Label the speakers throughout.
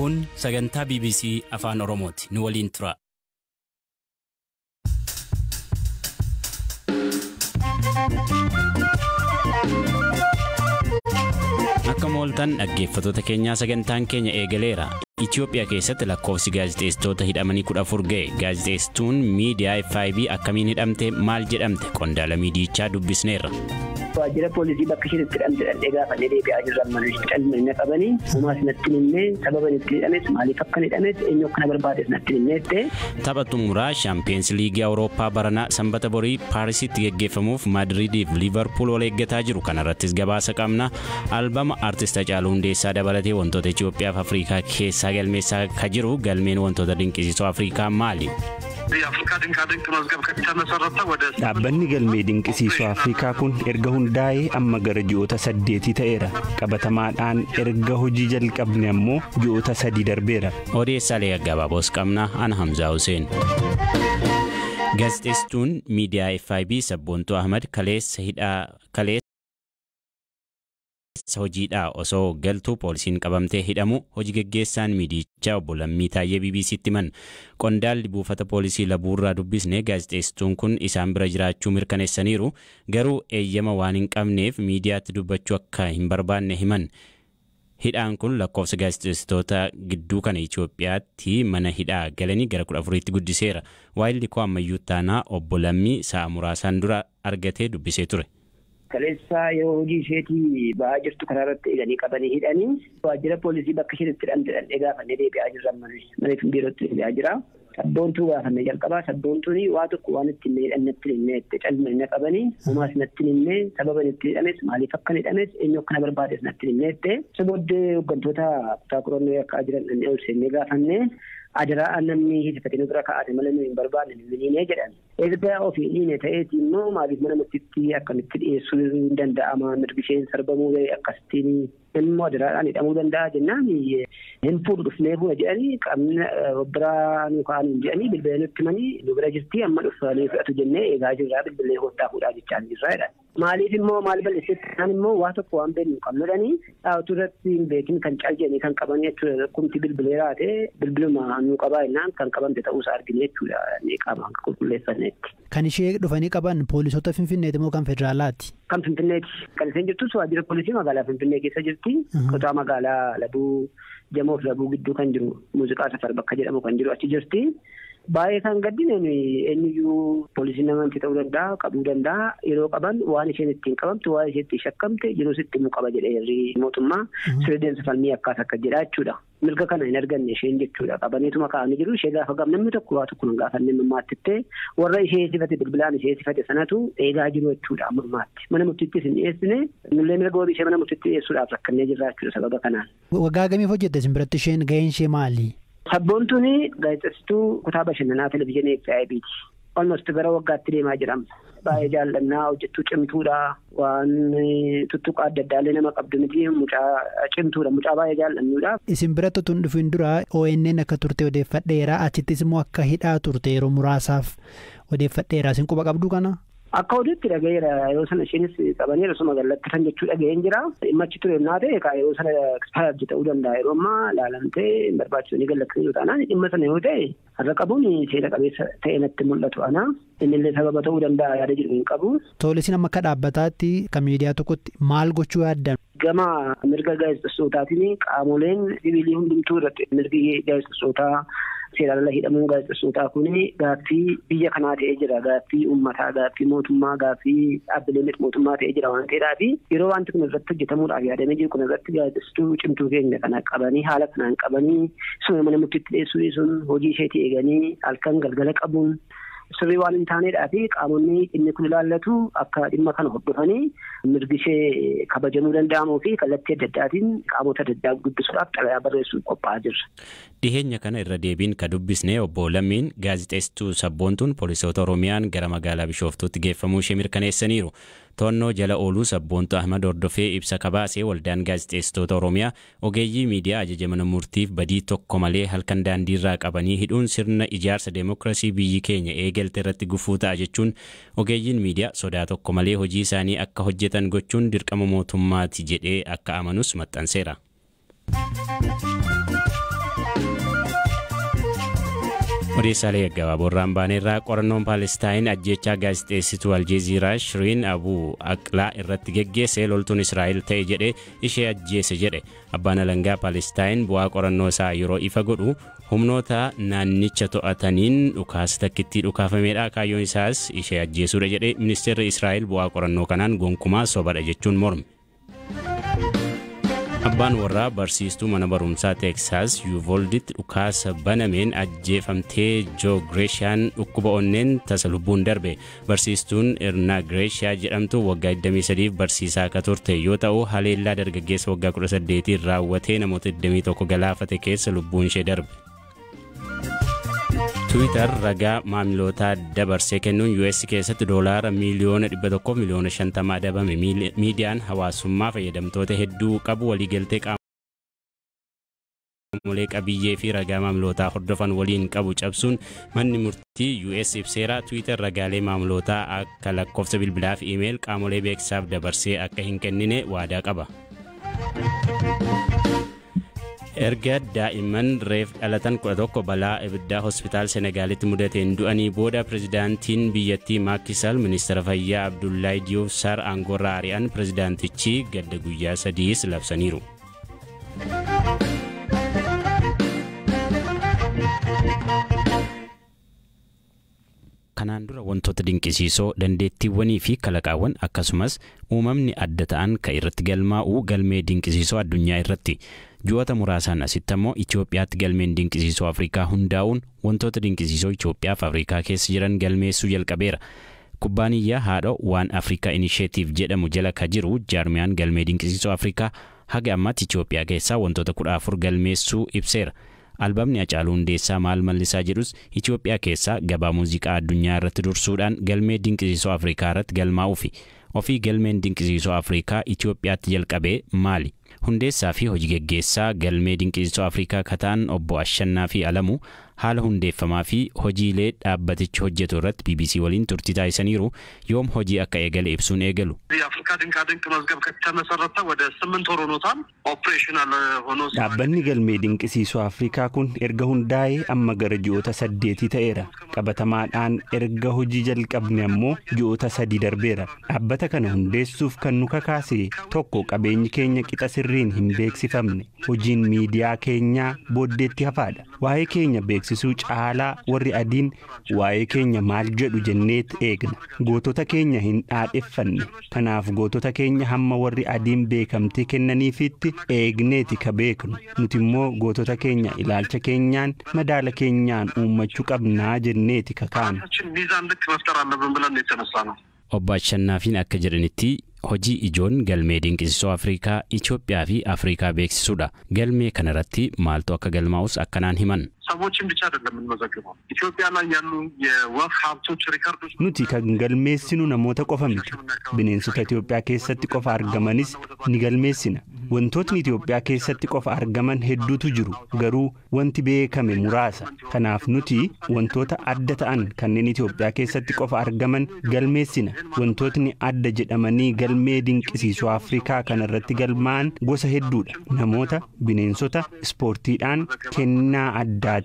Speaker 1: Kun sagantaa BBC Afaan Oromooti. Nu waliin tura. Akka mooltan dhaggeeffattoota keenyaa sagantaan keenya eegaleera. Itoophiyaa keessatti lakkoofsi gaazexeessitoota hidhamanii 14 ga'e. Gaazexeessituun miidiyaa FIB akkamiin hidhamte, maal jedhamte? Qondaala miidiyichaa dubbisneerra.
Speaker 2: Waajjira poolisii bakka isheetti hidhamte gaafa deebi'aa jirran malee calmina qabanii uumaas natti himne sababa itti hidhames maaliif akka hidhames eenyu akka barbaades natti himneette.
Speaker 1: Tapha xumuraa Champions League Awurooppaa baranaa sanbata borii Paarisitti geggeeffamuuf Madridiif Liverpool wal eeggataa jiru. Kanarrattis gabaasa qabna. Albama artist Hacaaluu Hundeessaa dabalatee wantoota Itoophiyaa fi Afrikaa keessaa galmeessaa ka jiru. Galmeen wantoota dinqisiisoo Afrikaa maali?
Speaker 3: Dhaabbanni galmee dinqisiisoo Afrikaa kun erga hundaa'ee amma gara ji'oota 8 ta'eera. Qabatamaadhaan erga hojii jalqabne ammoo ji'oota 3 darbeera.
Speaker 1: Odeessaalee gaggabaaboo qabna. Ana Hamzaa Hussein. Gaazexeessituun miidiyaa FIB Sabboontuu Ahmad kaleessa hojiidhaa osoo galtuu poolisiin qabamtee hidhamu. Hojii geggeessaan miidiyichaa obbo Lammii Taayyee BBC'tti himan. Qondaalli buufata poolisii Labuurraa dubbisne gaazexeessituun kun isaan bira jiraachuu mirkaneessaniiru. Garuu eeyyama waan hin qabneef miidiyaatti dubbachuu akka hin barbaanne himan. Hidhaan kun lakkoofsa gaazexeessitoota gidduu kana Itoophiyaatti mana hidhaa galanii gara 14tti guddiseera. Waayilli koo ammayyuu taanaa obbo Lammii sa'a muraasaan dura argatee dubbisee ture.
Speaker 2: Kaleessa yoo hojii isheetii ba'aa jirtu kanarratti eeganii qabanii hidhanii waajjira poolisii bakka isheetti hidhamte gaafa deebi'aa jirran malee biirootti deebi'aa jira. Sabboontuu gaafannee jalqabaa sabboontuun waa tokko waan ittiin hidhannetti himneette calmina qabanii uumaas natti himne sababa itti hidhames maaliif akka hidhames eenyu akka barbaades natti himneette. Sabooddee hooggantoota kutaa qorannoo akka jiran ol seennee gaafannee Ajaraa namni hidhafatee bira kaa'ate malee nu hin barbaanne ni jedhan. Erga ofii dhiine ta'eeti immoo maaliif mana murtiitti akkamitti dhiyeessuu hin danda'ama mirgi isheen sarbamuu akkasittiin immoo ajaraadhaan hidhamuu danda'a jennaan hin fuudhu dhufnee fuudha jedhanii qabna biraa nu kaa'anii jedhanii bilbilee nutti himanii nu bira jirti amma dhufanii fudhatu jennee eegaa jirraa bilbilee hottaa fuudhaa jechaa jirraa jedhan. Maaliif immoo maal balleessetti isaan immoo waa tokko waan beeknu qabnudhanii dhaawatu irratti hin beekin kan caljeeni kan qaban jechuudha. Kumti bilbilee raatee bilbiluma nu qabaa jennaan kan qabamte ta'uusaa argine jechuudha. Ni qaban qulqulleeffanneetti.
Speaker 4: Kan ishee dhufanii qaban poolisoota Finfinneeti moo kan federaalaati?
Speaker 2: Kan Finfinneeti. Kan isheen jirtus waajjira poolisii magaalaa Finfinnee keessa jirti. Kutaa magaalaa Labuu Jamoof Labuu gidduu kan jiru muuziqaa safar bakka jedhamu kan jiru achi jirti. Baay'ee kan gaddine eenyuyyuu poolisiin namanti ta'uu danda'a qabuu danda'a yeroo qaban waan isheen ittiin qabamtu waan isheen ittiin shakkamte yeroo sitti immoo qaba jedhee mootummaa Siweedeensa falmii akkas akka jedha jechuudha. Mirga kana hin arganne isheen jechuudha. Qabaneetuma kaa'anii jiru ishee gaafa gam namni tokko waa tokko hin gaafanne mammaattittee warra ishee sifate bilbilaan ishee sifate sanatu eegaa jiru jechuudha mammaatti. Mana murtiittis hin dhiyeessine nullee mirga wabii ishee mana murtiitti dhiyeessuudhaaf rakkannee jirra jechuudha sababa kanaan.
Speaker 4: Waggaa gamiif hojjette isin biratti isheen gaheen ishee maali?
Speaker 2: Sabboontuun gaazexeessituu kutaa bashannanaa televizyiinii FIB'ti. Almost gara waggaatti deemaa jirama. Baay'ee jaallannaa hojjettuu cimtuudha. Waan tuttuqaa adda addaallee nama qabdu miti mucaa cimtuudha. Mucaa baay'ee jaallannuudha.
Speaker 4: Isin biratti tun dhufuun dura ONN akka turte odeeffadheera. Achittis immoo akka hidhaa turte yeroo muraasaaf odeeffadheera. Isin quba qabdu kana?
Speaker 2: Akka odeetti dhagayeera yeroo sana isheenis qabanii osuma gallattatan jechuu dhagayeen jira. Dhimmachi ture naa ta'e yeroo sana expire ta'uu danda'a yeroo ammaa laalamtee hin barbaachisanii gallattanii yoo ta'an dhimma sana yoo ta'e har'a qabuun seera qabeessa ta'e natti mul'atu ana. Innillee sababa ta'uu danda'a yaada jiru hin qabu.
Speaker 4: Toolisiin amma akka dhaabbataatti kan miidiyaa tokkotti maal gochuu yaaddan?
Speaker 2: Gama mirga gaazexeessitootaan qaamoleen siviilii hundumtuu irratti mirgi gaazexeessitootaa seeraan ala hidhamuu gaazexeessitootaa kun gaaffii biyya kanaa ta'ee jira. Gaaffii uummataa, gaaffii mootummaa, gaaffii dhaabbilee mootummaa ta'ee jira waan ta'eedhaaf yeroo wanti kun irratti hojjetamuudhaaf yaadamee jiru kun irratti gaazexeessituu cimtuu keenya kana qabanii haala kanaan qabanii suma mana murtiitti dhiyeessuu sun hojii isheetii eeganii halkan galgala qabuun sirrii waan hin taaneedhaaf qaamonni dhimmi kun ilaallatu akka dhimma kana hordofanii mirgi ishee kabajamuu danda'amuu fi kallattii adda addaatiin qaamota adda addaa guddisuudhaaf xalayaa barreessuuf qophaa'aa jirra.
Speaker 1: Dhiheenya kana irra deebiin ka dubbisne obbo Lammiin gaazexeessituu Sabboontuun poolisoota Oromiyaan gara magaalaa Bishooftuutti geeffamuu ishee mirkaneessaniiru. Toonnoo jala ooluu Sabboontuu Ahmad hordofee ibsa kabaasee waldaan gaazexeessitoota Oromiyaa ogeeyyii miidiyaa ajaja mana murtiif badii tokko malee halkan daandiirraa qabanii hidhuun sirna ijaarsa deemokiraasii biyyi keenya eegalte irratti gufuu ta'a jechuun ogeeyyiin miidiyaa sodaa tokko malee hojii isaanii akka hojjetan gochuun dirqama mootummaati jedhee akka amanus maxxanseera. Odeessaalee gaggabaaboo baaneerraa qorannoon Paalestaan ajjechaa gaazexeessituu Aljeeziraa Shiriin Abuu Aqlaa irratti geggeesse loltuun Israa'el ta'e jedhee ishee ajjeese jedhe. Abbaan alangaa Paalestaan bu'aa qorannoo isaa yeroo ifa godhu humnoota naannicha to'ataniin dhukaasa takkittii dhukaafameedha. Kaayyoon isaas ishee ajjeesuudha jedhe. Ministeerri Israa'el bu'aa qorannoo kanaan gonkumaa sobadha jechuun morme. Abbaan warraa barsiistuu mana barumsaa Teeksaas Yuuvolditti dhukaasa banameen ajjeefamtee Joo Gireeshaan dhukkuba onneen tasa lubbuun darbe. Barsiistuun Irnaa Gireeshaa jedhamtu waggaa 23 barsiisaa akka turte yoo ta'u haleellaa dargaggeessa waggaa 18 raawwatee namoota 21 galaafate keessa lubbuun ishee darbe. Twitter ragaa maamilootaa dabarsee kennuun US keessatti $150 miliyoona 50 dabame. Miidiyaan hawaasummaa fayyadamtoota hedduu qabu waliigaltee qaamolee qabiyyee fi ragaa maamilootaa hordofan waliin qabu cabsuun manni murtii US ibseera. Twitter ragaalee maamilootaa akka lakkoofsa bilbilaa fi iimeeyil qaamolee beeksisaaf dabarsee akka hin kennine waadaa qaba. Erga daa'imman reef dhalatan 11 balaa ibiddaa hospitaal Senegaalitti mudateen du'anii booda pirezidaantiin biyyattii Macky Sall ministeera fayyaa Abdoulaye Diouf Sarr aangoorraa ari'an pirezidaantichi gadda guyyaa 3 labsaniiru. Kanaan dura wantoota dinqisiisoo dandeettiiwwanii fi kalaqaawwan akkasumas uumamni adda ta'an kan irratti galmaa'u galmee dinqisiisoo addunyaa irratti. Ji'oota muraasaan asitti immoo Itoophiyaatti galmeen dinqisiisoo Afrikaa hundaa'uun wantoota dinqisiisoo Itoophiyaa fi Afrikaa keessa jiran galmeessuu jalqabeera. Kubbaaniyyaa haadha waan Afrikaa Initiative jedhamu jala ka jiru jaarmiyaan galmee dinqisiisoo Afrikaa haga ammaatti Itoophiyaa keessaa wantoota 14 galmeessuu ibseera. Albamni Hacaaluu Hundeessaa maal mallisaa jedhus Itoophiyaa keessaa gabaa muuziqaa addunyaa irratti dursuudhaan galmee dinqisiisoo Afrikaa irratti galmaa'uufi. Ofii galmeen dinqisiisoo Afrikaa Itoophiyaatti jalqabee maali? Hundeessaa fi hojii geggeessaa galmee dinqisiisoo Afrikaa kataan obbo Ashannaa fi Alamuu haala hundeeffamaa fi hojiilee dhaabbatichi hojjetu irratti BBC waliin turtii taasisaniiru. Yoom hojii akka eegale ibsuun eegalu.
Speaker 5: የአፍሪካ ድንቃድንቅ መዝገብ ከተመሰረተ ወደ 8 ወር ሆኖታል። ኦፕሬሽናል ሆኖ
Speaker 3: dhaabbanni galmee dinqisiisoo Afrikaa kun erga hundaa'ee amma gara ji'oota 8 ta'eera. Qabatamaadhaan erga hojii jalqabne ammoo ji'oota 3 darbeera. Dhaabbata kana hundeessuuf kan nu kakaase tokko qabeenyi keenya qixa sirriin hin beeksifamne. Hojiin miidiyaa keenyaa booddeetti hafaadha. Waa'ee keenya beeksisuu caalaa warri adiin waa'ee keenya maal jedhu jenneet eegna. Gootota keenya hin dhaadheffanne. Kanaaf gootota keenya hamma warri adiin beekamtii kennaniifitti eegneeti ka beeknu. Nuti immoo gootota keenya ilaalcha keenyaan madaala keenyaan uummachuu qabnaa jenneeti ka kaanu.
Speaker 1: Obbo Ashannaafiin akka jedhanitti hojii ijoon galmee dinqisiisoo Afrikaa Itoophiyaa fi Afrikaa beeksisuudha. Galmee kanarratti maaltu akka galmaa'us akkanaan himan.
Speaker 5: ሰዎችን ብቻ አይደለም የምንመዘግበው ኢትዮጵያ ላይ ያሉ የወፍ ሀብቶች ሪከርዶች
Speaker 3: nuti kan galmeessinu namoota qofa miti. Bineensota Itoophiyaa keessatti qofa argamanis ni galmeessina. Wantootni Itoophiyaa keessatti qofa argaman hedduutu jiru. Garuu wanti beekame muraasa. Kanaaf nuti wantoota adda ta'an kanneen Itoophiyaa keessatti qofa argaman galmeessina. Wantootni adda jedhamanii galmee dinqisiisoo Afrikaa kanarratti galmaa'an gosa hedduudha. Namoota, bineensota, ispoortiidhaan, kennaa addaa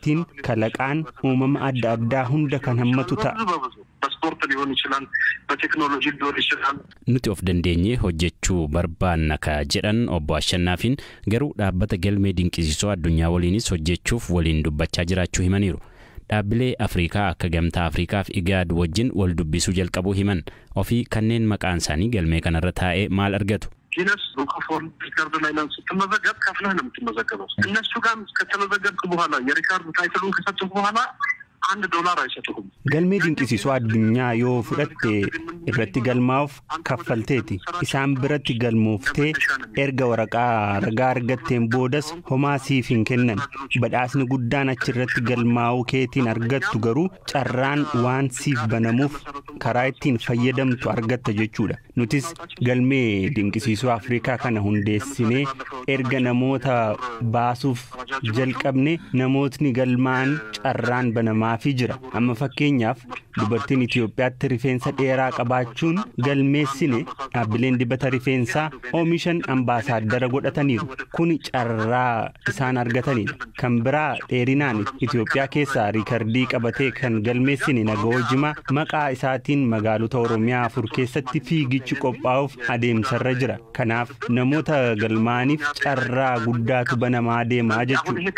Speaker 3: kalaqaan uumama adda addaa hunda kan hammatu ta'a. Nuti of dandeenyee hojjechuu barbaanna ka jedhan obbo Ashannaafiin garuu dhaabbata galmee dinqisiisoo addunyaa waliinis hojjechuuf waliin dubbachaa jiraachuu himaniiru. Dhaabbilee Afrikaa akka gamtaa Afrikaaf IGAD wajjin wal dubbisuu jalqabuu himan. Ofii kanneen maqaan isaanii galmee kanarra taa'ee maal argatu?
Speaker 5: ጊነስ ቡክፎርድ ሪከርድ ላይ ነው ስትመዘገብ ከፍለህ ነው የምትመዘገበው። እነሱ ጋር ከተመዘገብክ በኋላ የሪከርድ ታይትሉን ከሰጡህ በኋላ $1 አይሰጡህም።
Speaker 3: galmee dinqisiisoo addunyaa yoo fudhatte irratti galmaa'uuf kaffalteeti. Isaan biratti galmooftee erga waraqaa ragaa argatteen boodas homaa siif hin kennan. Badhaasni guddaan achirratti galmaa'uu keetiin argattu garuu carraan waan siif banamuuf karaa ittiin fayyadamtu argatta jechuudha. Nutis galmee dinqisiisoo Afrikaa kana hundeessinee erga namoota baasuuf jalqabne namootni galmaan carraan banamaafii jira. Amma fakkeenyaaf dubartiin Itoophiyaatti rifeensa dheeraa qabaachuun galmeessine dhaabbileen dibata rifeensaa oomishan ambaasaaddara godhataniiru. Kuni carraa isaan argatanidha. Kan biraa dheerinaan Itoophiyaa keessaa riikardii qabatee kan galmeessine Nagahoo Jimaa maqaa isaatiin magaalota Oromiyaa 4 keessatti fiigichi qophaa'uuf adeemsarra jira. Kanaaf namoota galmaaniif carraa guddaatu banamaa deemaa jechuudha.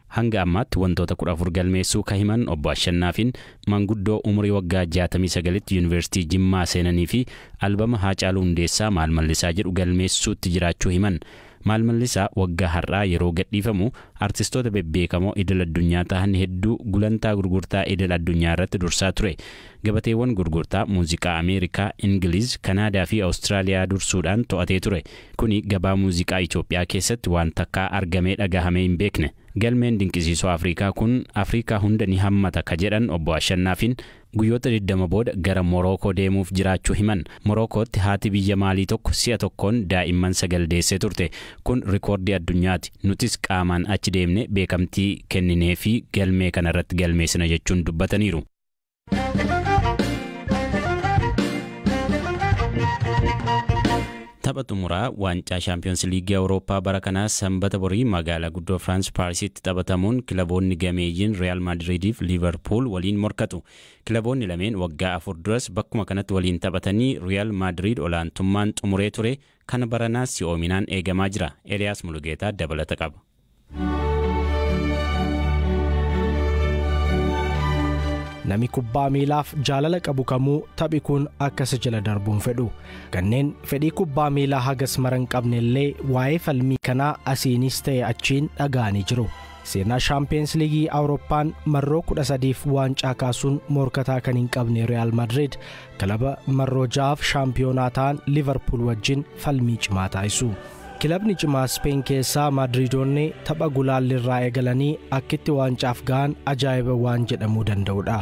Speaker 1: Hanga ammaatti wantoota 14 galmeessuu himan obbo Ashannaafiin manguddoo umurii waggaa 69tti yuunivarsiitii Jimmaa seenanii fi albama Haacaaluu Hundeessaa maal mallisaa jedhu galmeessuutti jiraachuu himan. Maal mallisaa waggaa har'aa yeroo gadhiifamu artistoota bebbeekamoo idil addunyaa ta'an hedduu gulantaa gurgurtaa idil addunyaa irratti dursaa ture. Gabateewwan gurgurtaa muuziqaa Ameerikaa, Ingiliz, Kanaadaa fi Awustiraaliyaa dursuudhaan to'atee ture. Kuni gabaa muuziqaa Itoophiyaa keessatti waan takkaa argamee dhagahamee hin beekne. Galmeen dinqisiisoo Afrikaa kun Afrikaa hunda ni hammata ka jedhan obbo Ashannaafiin guyyoota 20 booda gara Morookoo deemuuf jiraachuu himan. Morokootti haati biyya maalii tokko si'a tokkoon daa'imman 9 deessee turte. Kun rikoordii addunyaati. Nutis qaamaan achi deemne beekamtii kenninee fi galmee kanarratti galmeessina jechuun dubbataniiru. Tapha xumuraa waancaa Champions League Awurooppaa bara kanaa sanbata borii magaalaa guddoo France Paarisitti taphatamuun kilaboonni gameeyyiin Real Madrid fi Liverpool waliin morkatu. Kilaboonni lameen waggaa 4 duras bakkuma kanatti waliin taphatanii Real Madrid olaantummaan xumuree ture. Kana baranaas si'oominaan eegamaa jira. Eliyaas Mulugeetaa dabalata qaba.
Speaker 6: Nami kubbaa miilaaf jaalala qabu kamuu taphi kun akkas jala darbuun fedhu. Kanneen fedhii kubbaa miilaa hagas maran qabnellee waa'ee falmii kanaa asiinis ta'e achiin dhaga'anii jiru. Seenaa Champions League Awurooppaan marroo 13f waancaa kaasuun morkataa kan hin qabne Real Madrid kilaba marroo 6f shaampiyoonaa ta'an Liverpool wajjin falmii cimaa taasisu. Kilabni cimaa Spain keessaa Madridoonni tapha gulaallirraa eegalanii akkitti waancaaf ga'an ajaa'iba waan jedhamuu danda'udha.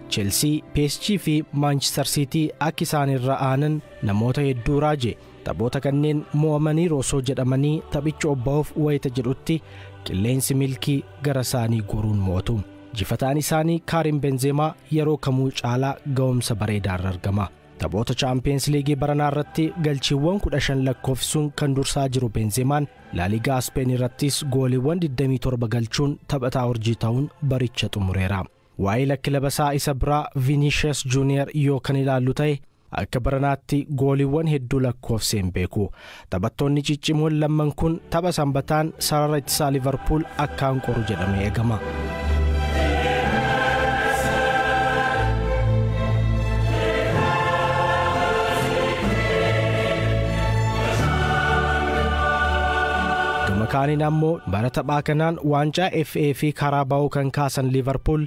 Speaker 6: Chelsea, PSG fi Manchester City akka isaan irra aanan namoota hedduu raaje. Taphoota kanneen mo'amanii roosoo jedhamanii taphicha obba'uuf wayita jedhutti qilleensi milkii gara isaanii goruun mootu. Jifataan isaanii Karim Benzema yeroo kamuu caalaa ga'umsa bareedaarra argama. Taphoota Champions League baranaa irratti galchiiwwan 15 lakkoofsuun kan dursaa jiru Benzemaan La Liga Spain irrattis gooliiwwan 27 galchuun taphataa urjii ta'uun baricha xumureera. Waa'ee kilaba isaa isa biraa Vinicius Junior yoo kan ilaallu ta'e akka baranaatti gooliiwwan hedduu lakkoofseen beeku. Taphattoonni ciccimoon lamman kun tapha sanbataan sarara ittisaa Liverpool akkaan qoru jedhamee eegama. Kaaniin ammoo bara taphaa kanaan waancaa FA fi Karabaa'oo kan kaasan Liverpool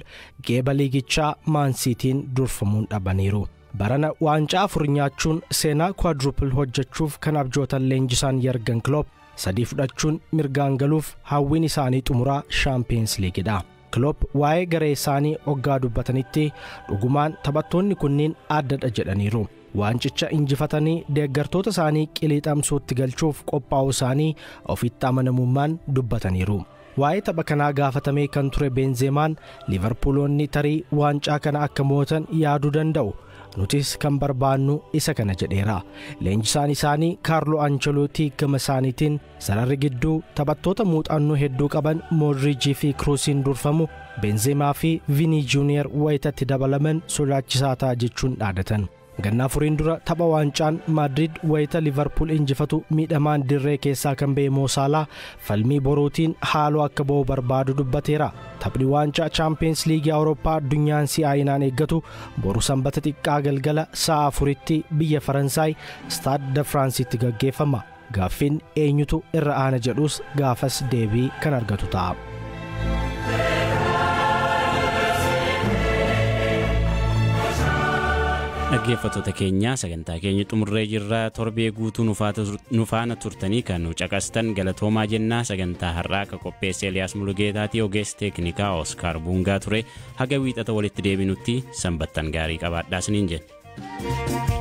Speaker 6: geeba liigichaa Man Cityin durfamuun dhabaniiru. Barana waancaa 4 nyaachuun seenaa quadruple hojjechuuf kan abjootan leenjisaan Jurgen Klopp 3 fudhachuun mirgaan galuuf hawwiin isaanii xumuraa Champions League'dha. Klopp waa'ee garee isaanii oggaa dubbatanitti dhugumaan taphattoonni kunniin addadha jedhaniiru. Waancicha injifatanii deeggartoota isaanii qiliixamsuutti galchuuf qophaa'uu isaanii ofitti amanamummaan dubbataniiru. Waa'ee tapha kanaa gaafatamee kan ture Benzemaan Liverpoolonni tarii waancaa kana akka mootan yaaduu danda'u. Nutis kan barbaannu isa kana jedheera. Leenjisaan isaanii Carlo Ancelotti gama isaaniitiin sararri gidduu taphattoota muuxannoo hedduu qaban Modric fi Kroosiin durfamu Benzemaa fi Vini Junior wayitatti dabalaman sodaachisaa ta'a jechuun dhaadatan. Gannaa furiin dura tapha waancaan Madrid wayita Liverpool injifatu miidhamaan dirree keessaa kan ba'e Mo Salah falmii boruutiin haaloo akka ba'u barbaadu dubbateera. Taphni waancaa Champions League Awurooppaa addunyaan si'aayinaan eeggatu boru sanbata xiqqaa galgala sa'a 4tti biyya Faransaay Stade de Francetti gaggeeffama. Gaaffiin eenyutu irra aana jedhus gaafas deebii kan argatu ta'a.
Speaker 1: Dhaggeeffattoota keenya sagantaa keenya xumurree jirra. Torbee guutuu nufaana turtanii kan nu caqastan galatoomaa jennaa. Sagantaa har'aa ka qopheesse Eliyaas Mulugeetaatii, ogeessi teeknikaa Oskaar Buungaa ture. Haga wiixata walitti deebinutti sanbattan gaarii qabaadhaa isiniin jenna.